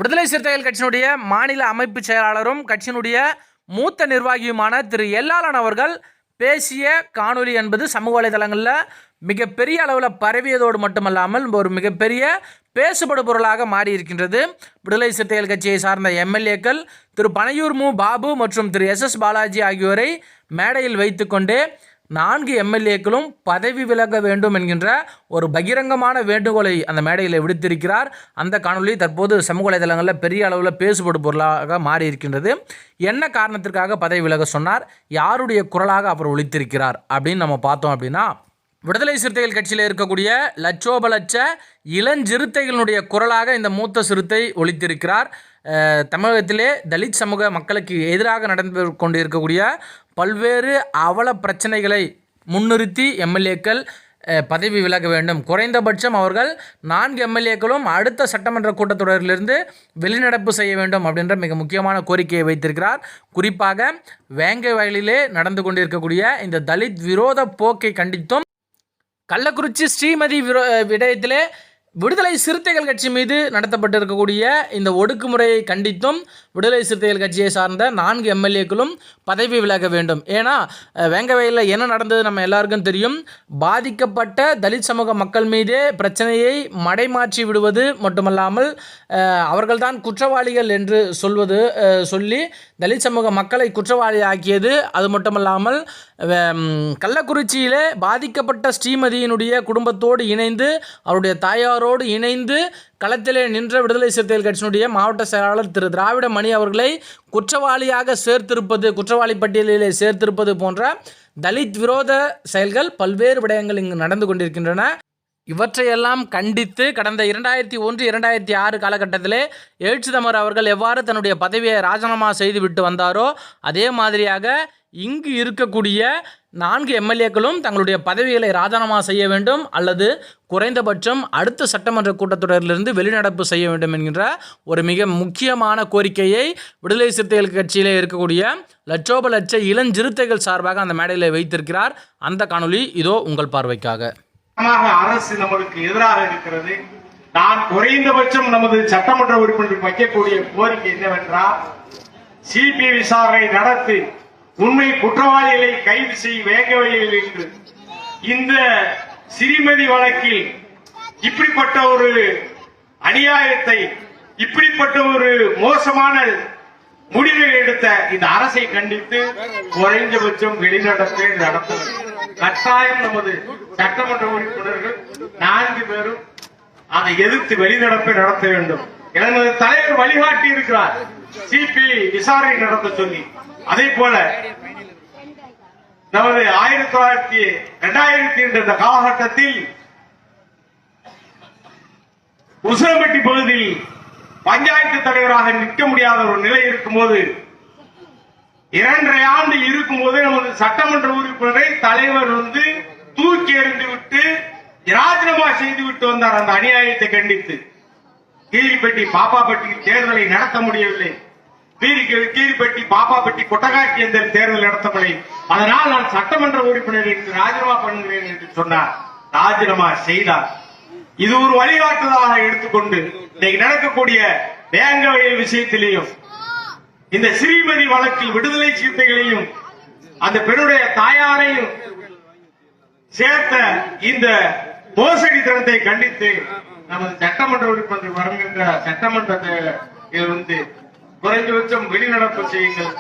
விடுதலை சிறுத்தைகள் கட்சியினுடைய மாநில அமைப்பு செயலாளரும் கட்சியினுடைய மூத்த நிர்வாகியுமான திரு எல்லாளன் அவர்கள் பேசிய காணொலி என்பது சமூக வலைதளங்களில் மிகப்பெரிய அளவில் பரவியதோடு மட்டுமல்லாமல் ஒரு மிகப்பெரிய பேசுபடு பொருளாக மாறியிருக்கின்றது. விடுதலை சிறுத்தைகள் கட்சியை சார்ந்த எம்எல்ஏக்கள் திரு பனையூர் மு பாபு மற்றும் திரு எஸ் பாலாஜி ஆகியோரை மேடையில் வைத்துக்கொண்டே 4 எம்எல்ஏக்களும் பதவி விலக வேண்டும் என்கின்ற ஒரு பகிரங்கமான வேண்டுகோளை அந்த மேடையில் விடுத்திருக்கிறார். அந்த காணொலி தற்போது சமூக வலைதளங்களில் பெரிய அளவில் பேசுபடு பொருளாக மாறி இருக்கின்றது. என்ன காரணத்திற்காக பதவி விலக சொன்னார், யாருடைய குரலாக அவர் ஒலித்திருக்கிறார் அப்படின்னு நம்ம பார்த்தோம் அப்படின்னா, விடுதலை சிறுத்தைகள் கட்சியில் இருக்கக்கூடிய லட்சோபலட்ச இளஞ்சிறுத்தைகளுடைய குரலாக இந்த மூத்த சிறுத்தை ஒலித்திருக்கிறார். தமிழகத்திலே தலித் சமூக மக்களுக்கு எதிராக நடந்து கொண்டிருக்கக்கூடிய பல்வேறு அவல பிரச்சனைகளை முன்னிறுத்தி எம்எல்ஏக்கள் பதவி விலக வேண்டும். குறைந்தபட்சம் அவர்கள் 4 எம்எல்ஏக்களும் அடுத்த சட்டமன்ற கூட்டத்தொடரிலிருந்து வெளிநடப்பு செய்ய வேண்டும் அப்படின்ற மிக முக்கியமான கோரிக்கையை வைத்திருக்கிறார். குறிப்பாக வேங்கை வயலிலே நடந்து கொண்டிருக்கக்கூடிய இந்த தலித் விரோத போக்கை கண்டித்தும், கள்ளக்குறிச்சி ஸ்ரீமதி விடயத்திலே விடுதலை சிறுத்தைகள் கட்சி மீது நடத்தப்பட்டிருக்கக்கூடிய இந்த ஒடுக்குமுறையை கண்டித்தும் விடுதலை சிறுத்தைகள் கட்சியை சார்ந்த 4 எம்எல்ஏக்களும் பதவி விலக வேண்டும். ஏன்னா வேங்கவயலில் என்ன நடந்தது நம்ம எல்லாருக்கும் தெரியும். பாதிக்கப்பட்ட தலித் சமூக மக்கள் மீதே பிரச்சனையை மடைமாற்றி விடுவது மட்டுமல்லாமல் அவர்கள்தான் குற்றவாளிகள் என்று சொல்லி தலித் சமூக மக்களை குற்றவாளி ஆக்கியது. அது மட்டுமல்லாமல் கள்ளக்குறிச்சியிலே பாதிக்கப்பட்ட ஸ்ரீமதியினுடைய குடும்பத்தோடு இணைந்து அவருடைய தாயாரோடு இணைந்து களத்திலே நின்ற விடுதலை சிறுத்தைகள் கட்சியினுடைய மாவட்ட செயலாளர் திரு திராவிட மணி அவர்களை குற்றவாளியாக சேர்த்திருப்பது, குற்றவாளி பட்டியலிலே சேர்த்திருப்பது போன்ற தலித் விரோத செயல்கள் பல்வேறு விடயங்கள் இங்கு நடந்து கொண்டிருக்கின்றன. இவற்றையெல்லாம் கண்டித்து கடந்த 2001-2006 காலகட்டத்திலே எழுச்சிதமர் அவர்கள் எவ்வாறு தன்னுடைய பதவியை ராஜினாமா செய்துவிட்டு வந்தாரோ அதே மாதிரியாக இங்கு இருக்கக்கூடிய 4 எம்எல்ஏக்களும் தங்களுடைய பதவிகளை ராஜினாமா செய்ய வேண்டும் அல்லது குறைந்தபட்சம் அடுத்த சட்டமன்ற கூட்டத்தொடரிலிருந்து வெளிநடப்பு செய்ய வேண்டும் என்கின்ற ஒரு மிக முக்கியமான கோரிக்கையை விடுதலை சிறுத்தைகள் கட்சியிலே இருக்கக்கூடிய லட்சோபலட்ச இளஞ்சிறுத்தைகள் சார்பாக அந்த மேடையில் வைத்திருக்கிறார். அந்த காணொலி இதோ உங்கள் பார்வைக்காக. அரசு நம்மளுக்கு எதிராக இருக்கிறது. நான் குறைந்தபட்சம் நமது சட்டமன்ற உறுப்பினருக்கு வைக்கக்கூடிய கோரிக்கை என்னவென்றால், சிபிஐ விசாரணை நடத்தி உண்மை குற்றவாளிகளை கைது செய்ய வேங்கவயலில் என்று இந்த சிறுமதி வழக்கில் இப்படிப்பட்ட ஒரு அநியாயத்தை, இப்படிப்பட்ட ஒரு மோசமான முடிவை எடுத்த இந்த அரசை கண்டித்து குறைந்தபட்சம் வெளிநடப்பை நடத்த கட்டாயம். நமது சட்டமன்ற உறுப்பினர்கள் 4 பேரும் அதை எதிர்த்து வெளிநடப்பை நடத்த வேண்டும். எனது தலைவர் வழிகாட்டி இருக்கிறார் சிபிஐ விசாரணை நடத்த சொல்லி. அதே போல நமது 2000 என்ற காலகட்டத்தில் உசிலம்பட்டி பகுதியில் பஞ்சாயத்து தலைவராக நிற்க முடியாத ஒரு நிலை இருக்கும்போது 2.5 ஆண்டு இருக்கும்போது நமது சட்டமன்ற உறுப்பினரை தலைவர் தூக்கி எறிந்து விட்டு ராஜினாமா செய்து விட்டு வந்தார். அந்த அநியாயத்தை கண்டித்து கீரிப்பட்டி பாப்பாப்பட்டியில் தேர்தலை நடத்த முடியவில்லை. கீரிப்பட்டி பாப்பாப்பட்டி கொட்டகாட்சி தேர்தல் நடத்தவில்லை. அதனால் நான் சட்டமன்ற உறுப்பினருக்கு ராஜினாமா பண்ணுகிறேன் என்று சொன்னார். ராஜினாமா செய்தார். இது ஒரு வழிகாட்டுதலாக எடுத்துக்கொண்டு இன்னைக்கு நடக்கக்கூடிய வேங்கவயல் விஷயத்திலேயும் இந்த ஸ்ரீமதி வழக்கில் விடுதலை சிறுத்தைகளையும் அந்த பெண்ணுடைய தாயாரையும் சேர்த்த இந்த மோசடி தனத்தை கண்டித்து நமது சட்டமன்ற உறுப்பினர் வருகின்ற சட்டமன்றத்தை குறைந்தபட்சம் வெளிநடப்பு செய்யுங்கள்.